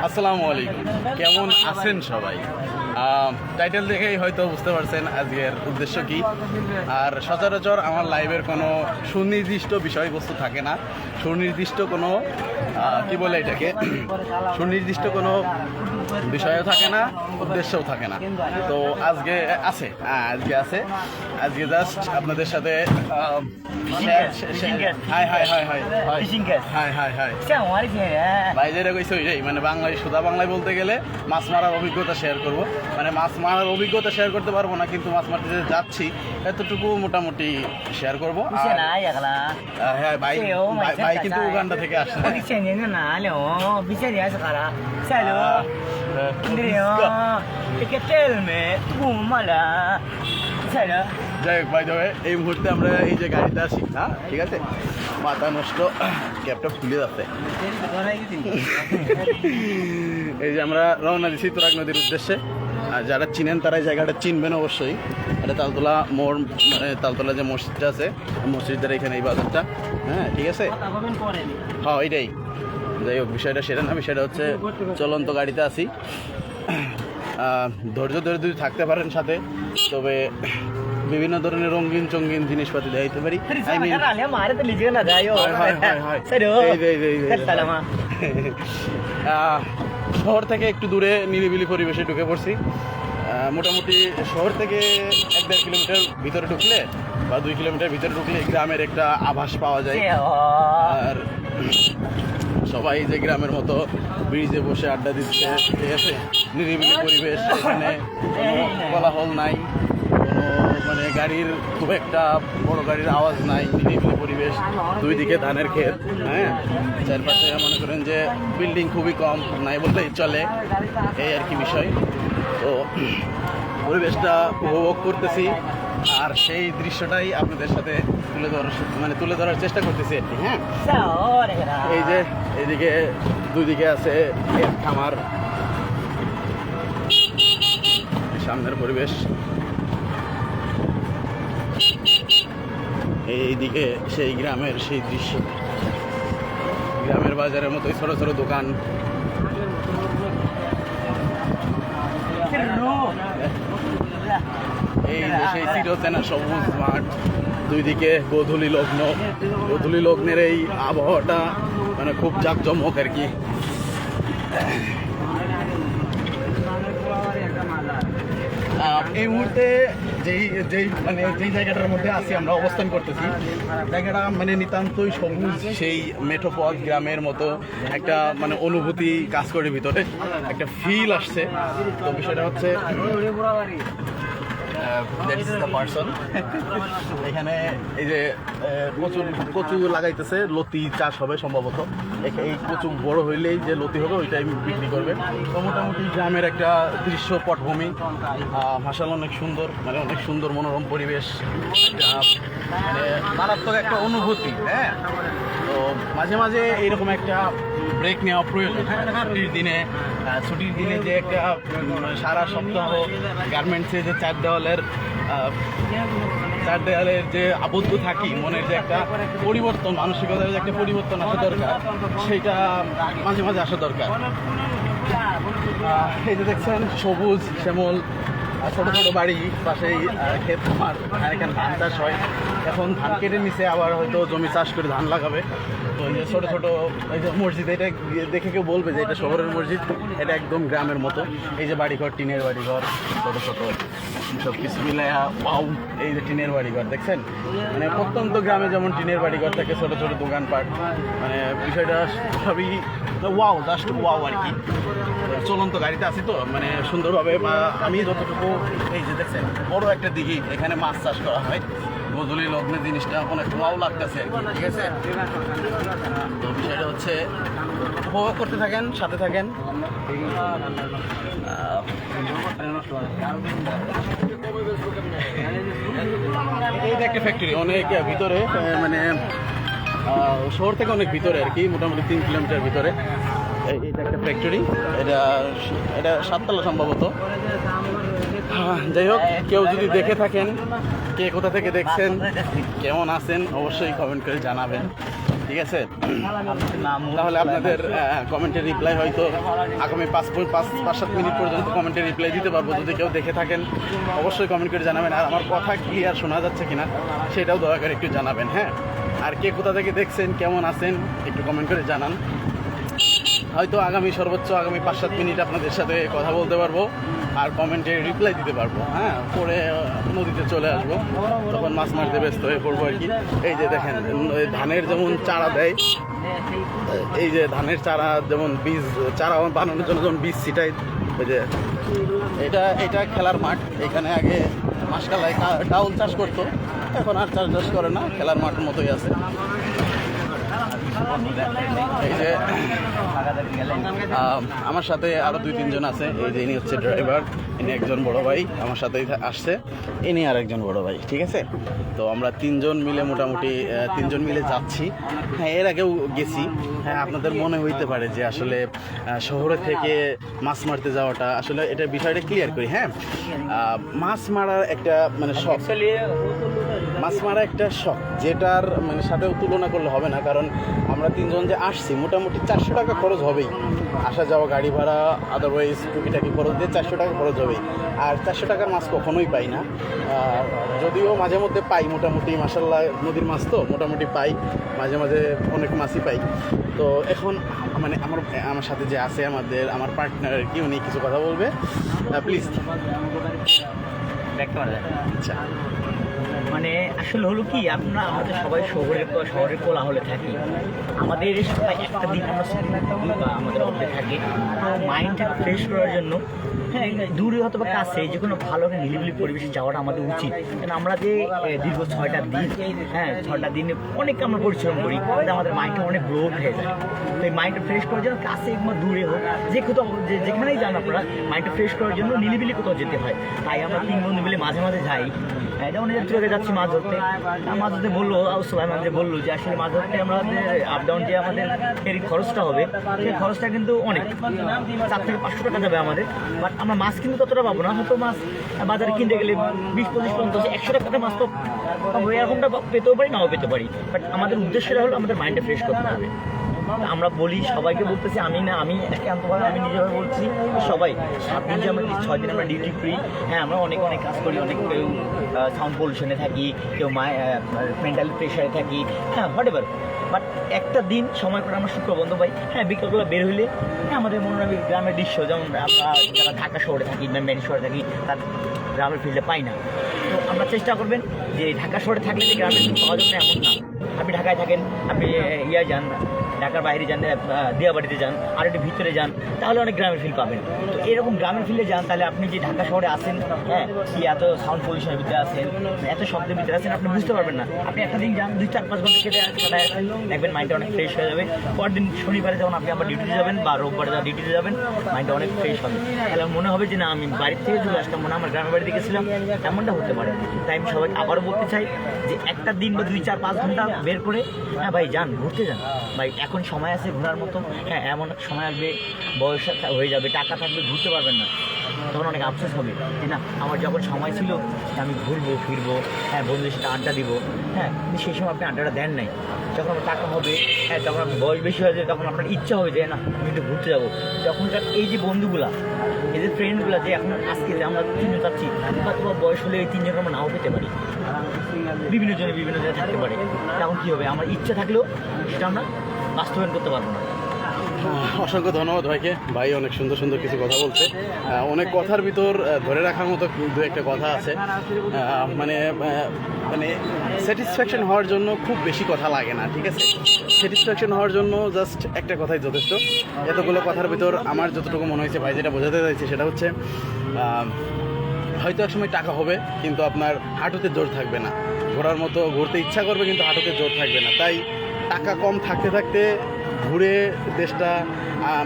আসসালামু আলাইকুম, কেমন আছেন সবাই? টাইটেল দেখেই হয়তো বুঝতে পারছেন আজকের উদ্দেশ্য কি। আর সচরাচর আমার লাইভের কোনো সুনির্দিষ্ট বিষয়বস্তু থাকে না, সুনির্দিষ্ট কোনো কি বলে এটাকে, সুনির্দিষ্ট কোনো বিষয়ও থাকে না, উদ্দেশ্যও থাকে না। তো আজকে আছে, আজকে জাস্ট আপনাদের সাথে ভাই যেটা কইছে ওইটাই, মানে বাংলায় সুদা বাংলায় বলতে গেলে মাছ মারার অভিজ্ঞতা শেয়ার করব। মানে মাছ মারার অভিজ্ঞতা শেয়ার করতে পারবো না, কিন্তু মাছ মারতে যাচ্ছি এতটুকু মোটামুটি শেয়ার করবো। হ্যাঁ ভাই, ভাই কিন্তু উগান্ডা থেকে আসছে। যাই হোক, বাই দ্য ওয়ে, এই মুহূর্তে আমরা এই যে গাড়িতে আছি, হ্যাঁ ঠিক আছে, মাথা নষ্ট, ক্যাবটা খুলে যাচ্ছে। এই যে আমরা রওনা দিচ্ছি তুরাগ নদীর উদ্দেশ্যে। আর যারা চিনেন তারা এই জায়গাটা চিনবেন অবশ্যই। এটা তালতলা মোড়, মানে তালতলা যে মসজিদটা আছে, মসজিদের এখানে এই বাজারটা, হ্যাঁ ঠিক আছে, হ্যাঁ এইটাই। যাই হোক, বিষয়টা সেটা না, বিষয়টা হচ্ছে চলন্ত গাড়িতে আছি। ধৈর্য ধরে যদি থাকতে পারেন সাথে, তবে বিভিন্ন ধরনের রঙিন চঙ্গিন জিনিসপাতি দেখাইতে পারি। শহর থেকে একটু দূরে নিরিবিলি পরিবেশে ঢুকে পড়ছি। মোটামুটি শহর থেকে 1-1.5 কিলোমিটার ভিতরে ঢুকলে বা 2 কিলোমিটার ভিতরে ঢুকলে গ্রামের একটা আভাস পাওয়া যায়। আর সবাই যে গ্রামের মতো ব্রিজে বসে আড্ডা দিচ্ছে, ঠিক আছে, নিরিবিলি পরিবেশ, এখানে কোনো কোলাহল নাই, কোনো মানে গাড়ির খুব একটা বড় গাড়ির আওয়াজ নাই, নিরিবিলি পরিবেশ, দুই দিকে ধানের ক্ষেত, হ্যাঁ, চারপাশে মনে করেন যে বিল্ডিং খুবই কম, নাই বললেই চলে, এই আর কি বিষয়। তো পরিবেশটা উপভোগ করতেছি, আর সেই দৃশ্যটাই আপনাদের সাথে তুলে ধরার চেষ্টা করতেছি আর কি। হ্যাঁ, এই যে এইদিকে দুই দিকে আছে খামার, সামনের পরিবেশ, এইদিকে সেই গ্রামের সেই দৃশ্য, গ্রামের বাজারের মতোই ছোট ছোট দোকান। এই যে সেই চিরচেনা সবুজ মাঠ, দুই দিকে গোধূলি লগ্নের এই আবহাওয়াটা মানে খুব জাঁকজমক আর কি। এই মুহূর্তে যেই জায়গাটার মধ্যে আছি আমরা, অবস্থান করতেছি, জায়গাটা মানে নিতান্তই সবুজ, সেই মেঠোপথ গ্রামের মতো একটা মানে অনুভূতি কাজ করে, ভিতরে একটা ফিল আসছে। তো বিষয়টা হচ্ছে এখানে এই যে কচু লাগাইতেছে, লতি চাষ হবে সম্ভবত। এই কচু বড় হইলেই যে লতি হবে ওইটাই বিক্রি করবে। তো মোটামুটি গ্রামের একটা দৃশ্য পটভূমি, ভাষাল অনেক সুন্দর, মানে অনেক সুন্দর মনোরম পরিবেশ, মানে মারাত্মক একটা অনুভূতি। হ্যাঁ, তো মাঝে মাঝে এইরকম একটা ব্রেক নেওয়া প্রয়োজন। ছুটির দিনে যে একটা সারা সপ্তাহ গার্মেন্টসে যে চার দেওয়ালের যে আবদ্ধ থাকি, মনের যে একটা পরিবর্তন, মানসিকতার যে একটা পরিবর্তন আসা দরকার, সেইটা মাঝে মাঝে আসা দরকার। এই যে দেখছেন সবুজ শ্যামল ছোটো ছোটো বাড়ি, পাশেই ক্ষেত খামার, এখানে ধান চাষ হয়। এখন ধান কেটে নিচে আবার হয়তো জমি চাষ করে ধান লাগাবে। তো এই যে ছোটো ছোটো এই যে মসজিদ, এটা দেখে কেউ বলবে যে এটা শহরের মসজিদ, এটা একদম গ্রামের মতো। এই যে বাড়িঘর, টিনের বাড়িঘর, ছোটো ছোটো সব কিছু মিলে ওয়াও, এই যে টিনের বাড়িঘর দেখছেন, মানে প্রত্যন্ত গ্রামে যেমন টিনের বাড়িঘর থাকে, ছোটো ছোটো দোকানপাট, মানে বিষয়টা সবই ওয়াও, জাস্ট ওয়াও আর কি। চলন্ত গাড়িতে আছি তো, মানে সুন্দরভাবে আমি যতটুকু, এই যে দেখছেন বড় একটা দিঘি, এখানে মাছ চাষ করা হয়, গোধূলি লগ্নের জিনিসটা অনেক ওয়াও লাগতেছে আর কি, ঠিক আছে। তো বিষয়টা হচ্ছে উপভোগ করতে থাকেন, সাথে থাকেন। এই একটা ফ্যাক্টরি অনেক ভিতরে, মানে শহর থেকে অনেক ভিতরে আর কি, মোটামুটি 3 কিলোমিটার ভিতরে। এইটা একটা ফ্যাক্টরি, এটা 7 তলা সম্ভবত। যাই হোক, কেউ যদি দেখে থাকেন, কে কোথা থেকে দেখছেন, কেমন আছেন, অবশ্যই কমেন্ট করে জানাবেন, ঠিক ঠিক আছে? তাহলে আপনাদের কমেন্টের রিপ্লাই হয়তো আগামী 5-7 মিনিট পর্যন্ত কমেন্টের রিপ্লাই দিতে পারবো। যদি কেউ দেখে থাকেন অবশ্যই কমেন্ট করে জানাবেন, আর আমার কথা ক্লিয়ার শোনা যাচ্ছে কিনা সেটাও দয়া করে একটু জানাবেন। হ্যাঁ, আর কে কোথা থেকে দেখছেন, কেমন আছেন একটু কমেন্ট করে জানান। হয়তো সর্বোচ্চ আগামী 5-7 মিনিট আপনাদের সাথে কথা বলতে পারবো আর কমেন্টে রিপ্লাই দিতে পারবো। হ্যাঁ, পরে নদীতে চলে আসবো, তখন মাছ মারতে ব্যস্ত হয়ে পড়বো আর কি। এই যে দেখেন ধানের যেমন চারা দেয়, এই যে ধানের চারা যেমন বীজ চারা বানানোর জন্য যেমন বীজ ছিটাই, ওই যে এটা খেলার মাঠ। এখানে আগে মাসকালাই ডাউল চাষ করতো, এখন আর চাষ করে না, খেলার মাঠের মতোই আছে। এই যে আমার সাথে আরো 2-3 জন আছে। এই যে ইনি হচ্ছে ড্রাইভার, ইনি একজন বড় ভাই আমার সাথেই আসছে, ইনি আর একজন বড় ভাই, ঠিক আছে? তো আমরা 3 জন মিলে মোটামুটি 3 জন মিলে যাচ্ছি। হ্যাঁ, এর আগেও গেছি। হ্যাঁ, আপনাদের মনে হইতে পারে যে আসলে শহরে থেকে মাছ মারতে যাওয়াটা, আসলে এটা বিষয়টা ক্লিয়ার করি। হ্যাঁ, মাছ মারার একটা মানে শখ, মাছ মারা একটা শখ, যেটার মানে সাথেও তুলনা করলে হবে না। কারণ আমরা 3 জন যে আসছি, মোটামুটি 400 টাকা খরচ হবেই, আসা যাওয়া গাড়ি ভাড়া আদারওয়াইজ টুকিটাকি খরচ দিয়ে 400 টাকা খরচ হবেই। আর 400 টাকার মাছ কখনোই পাই না, যদিও মাঝে মধ্যে পাই মোটামুটি, মাশাআল্লাহ নদীর মাছ তো মোটামুটি পাই, মাঝে মাঝে অনেক মাছই পাই। তো এখন মানে আমার সাথে যে আছে আমার পার্টনার কি, উনি কিছু কথা বলবে, প্লিজ। আচ্ছা, মানে আসলে হলো কি, আমাদের সবাই শহরের কোলাহলে থাকি। আমাদের একটা দিন আমরা আমাদের মধ্যে থাকি, তো মাইন্ডটাকে ফ্রেশ করার জন্য হ্যাঁ দূরে হয়তো বা কাছে যে কোনো ভালো একটা নিরিবিলি পরিবেশে যাওয়াটা আমাদের উচিত। কারণ আমরা যে দীর্ঘ 6টা দিন, হ্যাঁ 6টা দিনে অনেক আমরা পরিশ্রম করি, কিন্তু আমাদের মাইন্ডটা অনেক ব্লোড হয়ে যায়। তো এই মাইন্ডটা ফ্রেশ করার জন্য কাছে কিংবা দূরে হোক, যেখানেই যান আপনারা, মাইন্ডটা ফ্রেশ করার জন্য নিরিবিলি কোথাও যেতে হয়। তাই আমরা 3 বন্ধু মিলে মাঝে মাঝে যাই। যেমন চলে যাচ্ছি মাছ ধরতে, মাছ ধরতে বললো সোহাইম আমাদের বললো যে আসলে মাছ ধরতে আমাদের আপ ডাউন যে আমাদের ফেরি খরচটা হবে, সেই খরচটা কিন্তু অনেক, 4 থেকে 500 টাকা যাবে আমাদের। বাট আমরা মাছ কিন্তু ততটা পাবো না, হয়তো মাছ বাজারে কিনতে গেলে 20-25-50-100 টাকা মাছ তো এরকমটা পেতেও পারি, নাও পেতে পারি। বাট আমাদের উদ্দেশ্যটা হলো আমাদের মাইন্ডটা ফ্রেশ করতে হবে। আমরা বলি, সবাইকে বলতেছি, আমি একান্তভাবে আমি নিজেভাবে বলছি, সবাই 7 দিন যে আমরা 6 দিন আমরা ডিউটি ফ্রি। হ্যাঁ, আমরা অনেক কাজ করি, কেউ সাউন্ড পলিউশনে থাকি, কেউ মেন্টাল প্রেশারে থাকি, হ্যাঁ হোয়াট এভার। বাট একটা দিন সময় করে আমরা শুক্র বন্ধ পাই। হ্যাঁ, বিকেলবেলা বের হইলে হ্যাঁ আমাদের মনোরম গ্রামের দৃশ্য, যেমন আমরা যারা ঢাকা শহরে থাকি, মেন শহরে থাকি, তার গ্রামের ফিল্ডে পাই না। তো আমরা চেষ্টা করবেন যে ঢাকা শহরে থাকলে যে গ্রামের ফিল্ড পাওয়া যাবে না এমন না। আপনি ঢাকায় থাকেন, আপনি যান, ঢাকার বাইরে যান, দিয়াবাড়িতে যান, আর একটু ভিতরে যান, তাহলে অনেক গ্রামের ফিল্ড পাবেন। তো এরকম গ্রামের ফিল্ডে যান, তাহলে আপনি যে ঢাকা শহরে আসেন, হ্যাঁ কি এত সাউন্ড পলিউশনের ভিতরে আছেন, এত শব্দের ভিতরে আছেন, আপনি বুঝতে পারবেন না। আপনি একটা দিন যান, 2-4-5 ঘন্টা কেটে আসেন, দেখবেন মাইন্ডটা অনেক ফ্রেশ হয়ে যাবে। পরদিন শনিবারে যখন আপনি আবার ডিউটিতে যাবেন বা রোববারে যখন ডিউটিতে যাবেন, মাইন্ডটা অনেক ফ্রেশ হবে। তাহলে মনে হবে যে না, আমি বাড়ির থেকে চলে আসলাম, মনে আমার গ্রামের বাড়িতে গেছিলাম, এমনটা হতে পারে। তাই আমি সবাইকে আবারও বলতে চাই যে একটা দিন বা 2-4-5 ঘন্টা বের করে হ্যাঁ ভাই যান, ঘুরতে যান ভাই, এখন সময় আছে ঘোরার মতো। হ্যাঁ, এমন সময় আসবে, বয়স হয়ে যাবে, টাকা থাকবে, ঘুরতে পারবেন না, তখন অনেক আফসোস হবে যে না, আমার যখন সময় ছিল আমি ঘুরবো ফিরবো, হ্যাঁ বন্ধুদের সাথে আড্ডা দিব। হ্যাঁ, কিন্তু সেই সময় আপনি আড্ডাটা দেন নাই। যখন আমার টাকা হবে, হ্যাঁ তখন আপনার বয়স বেশি হয়ে যায়, তখন আপনার ইচ্ছা হবে যে না আমি একটু ঘুরতে যাবো। তখনকার এই যে বন্ধুগুলা, এই যে ফ্রেন্ডগুলো, যে এখন আজকে যে আমরা 3 জন যাচ্ছি, হয়তো বয়স হলে এই 3 জন আমরা নাও পেতে পারি, বিভিন্ন জনে থাকতে পারে। তখন কী হবে, আমার ইচ্ছা থাকলেও সেটা আমরা বাস্তবায়ন করতে পারবো না। অসংখ্য ধন্যবাদ ভাইকে। ভাই অনেক সুন্দর সুন্দর কিছু কথা বলছে। অনেক কথার ভিতর ধরে রাখার মতো 2-একটা কথা আছে। মানে স্যাটিসফ্যাকশন হওয়ার জন্য খুব বেশি কথা লাগে না, ঠিক আছে? স্যাটিসফ্যাকশন হওয়ার জন্য জাস্ট একটা কথাই যথেষ্ট। এতগুলো কথার ভিতর আমার যতটুকু মনে হয়েছে ভাই যেটা বোঝাতে চাইছে সেটা হচ্ছে, হয়তো একসময় টাকা হবে কিন্তু আপনার হাঁটুতে জোর থাকবে না, ঘোরার মতো ঘুরতে ইচ্ছা করবে কিন্তু হাঁটুতে জোর থাকবে না। তাই টাকা কম থাকতে থাকতে ঘুরে দেশটা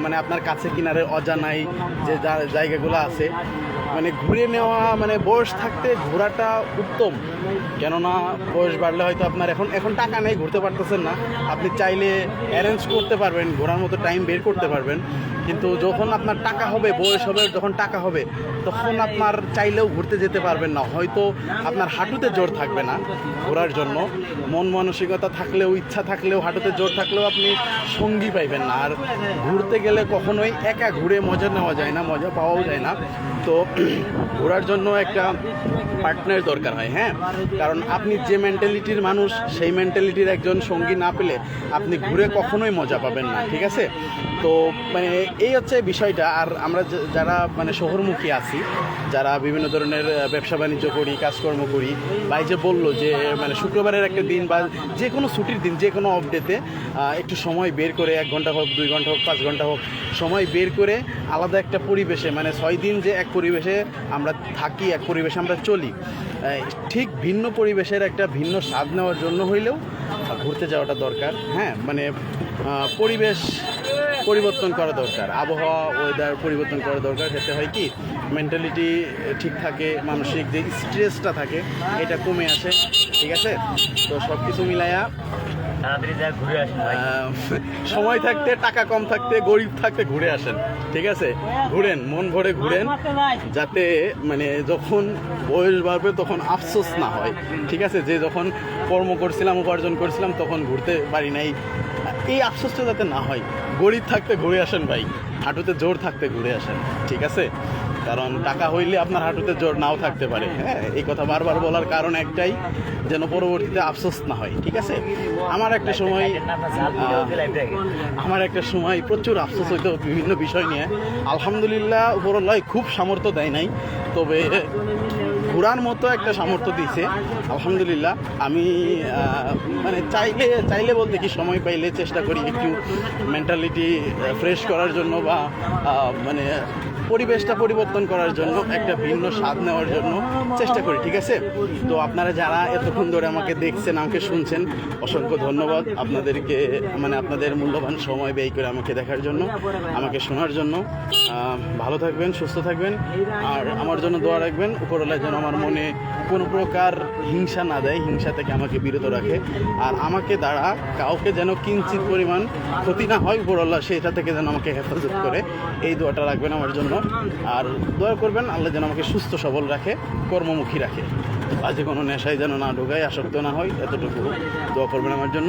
মানে আপনার কাছে কিনারে অজানাই যে জায়গাগুলো আছে মানে ঘুরে নেওয়া, মানে বয়স থাকতে ঘোরাটা উত্তম। কেননা বয়স বাড়লে হয়তো আপনার এখন টাকা নেই, ঘুরতে পারতেছেন না, আপনি চাইলে অ্যারেঞ্জ করতে পারবেন, ঘোরার মতো টাইম বের করতে পারবেন। কিন্তু যখন আপনার টাকা হবে, বয়স হবে, যখন টাকা হবে, তখন আপনার চাইলেও ঘুরতে যেতে পারবেন না। হয়তো আপনার হাঁটুতে জোর থাকবে না ঘোরার জন্য, মন মানসিকতা থাকলেও, ইচ্ছা থাকলেও, হাঁটুতে জোর থাকলেও আপনি সঙ্গী পাইবেন না। আর ঘুরতে গেলে কখনোই একা ঘুরে মজা নেওয়া যায় না, মজা পাওয়াও যায় না। তো ঘোরার জন্য একটা পার্টনার দরকার হয়, হ্যাঁ। কারণ আপনি যে মেন্টালিটির মানুষ, সেই মেন্টালিটির একজন সঙ্গী না পেলে আপনি ঘুরে কখনোই মজা পাবেন না, ঠিক আছে? তো মানে এই হচ্ছে বিষয়টা। আর আমরা যারা মানে শহরমুখী আছি, যারা বিভিন্ন ধরনের ব্যবসা বাণিজ্য করি, কাজকর্ম করি, ভাই যে বললো যে মানে শুক্রবারের একটা দিন বা যে কোনো ছুটির দিন, যে কোনো অফ ডেতে একটু সময় বের করে, 1 ঘন্টা হোক, 2 ঘন্টা হোক, 5 ঘন্টা হোক, সময় বের করে আলাদা একটা পরিবেশে, মানে 6 দিন যে এক পরিবেশে আমরা থাকি, এক পরিবেশে আমরা চলি, ঠিক ভিন্ন পরিবেশের একটা ভিন্ন স্বাদ নেওয়ার জন্য হইলেও ঘুরতে যাওয়াটা দরকার, হ্যাঁ। মানে পরিবেশ পরিবর্তন করা দরকার, আবহাওয়া, ওয়েদার পরিবর্তন করা দরকার। সেটা হয় কি মেন্টালিটি ঠিক থাকে, মানসিক যে স্ট্রেসটা থাকে এটা কমে আসে, ঠিক আছে? তো সব কিছু মিলাইয়া তাড়াতাড়ি যা ঘুরে আসেন ভাই। সময় থাকতে, টাকা কম থাকতে, গরিব থাকতে ঘুরে আসেন, ঠিক আছে? ঘুরেন, মন ভরে ঘুরেন, যাতে মানে যখন বয়স বাড়বে তখন আফসোস না হয়, ঠিক আছে? যে যখন কর্ম করছিলাম, উপার্জন করছিলাম, তখন ঘুরতে পারি নাই, এই আফসোসটা যাতে না হয়। গরিব থাকতে ঘুরে আসেন ভাই, হাঁটুতে জোর থাকতে ঘুরে আসেন, ঠিক আছে? কারণ টাকা হইলে আপনার হাঁটুতে জোর নাও থাকতে পারে, হ্যাঁ। এই কথা বারবার বলার কারণ একটাই, যেন পরবর্তীতে আফসোস না হয়, ঠিক আছে? আমার একটা সময় প্রচুর আফসোস হইতো বিভিন্ন বিষয় নিয়ে। আলহামদুলিল্লাহ উপরল্লাহ খুব সামর্থ্য দেয় নাই, তবে ঘোরার মতো একটা সামর্থ্য দিয়েছে আলহামদুলিল্লাহ। আমি মানে চাইলে বলতে কি সময় পাইলে চেষ্টা করি একটু মেন্টালিটি ফ্রেশ করার জন্য, বা মানে পরিবেশটা পরিবর্তন করার জন্য, একটা ভিন্ন স্বাদ নেওয়ার জন্য চেষ্টা করি, ঠিক আছে? তো আপনারা যারা এতক্ষণ ধরে আমাকে দেখছেন, আমাকে শুনছেন, অসংখ্য ধন্যবাদ আপনাদেরকে, মানে আপনাদের মূল্যবান সময় ব্যয় করে আমাকে দেখার জন্য, আমাকে শোনার জন্য। ভালো থাকবেন, সুস্থ থাকবেন, আর আমার জন্য দোয়া রাখবেন। উপরওয়ালা যেন আমার মনে কোনো প্রকার হিংসা না দেয়, হিংসা থেকে আমাকে বিরত রাখে, আর আমাকে দ্বারা কাউকে যেন কিঞ্চিত পরিমাণ ক্ষতি না হয়, উপরওয়ালা সেটা থেকে যেন আমাকে হেফাজত করে, এই দোয়াটা রাখবেন আমার জন্য। আর দোয়া করবেন আল্লাহ যেন আমাকে সুস্থ সবল রাখে, কর্মমুখী রাখে, বাজে কোনো নেশায় যেন না ঢোকায়, আসক্ত না হয়, এতটুকু দোয়া করবেন আমার জন্য।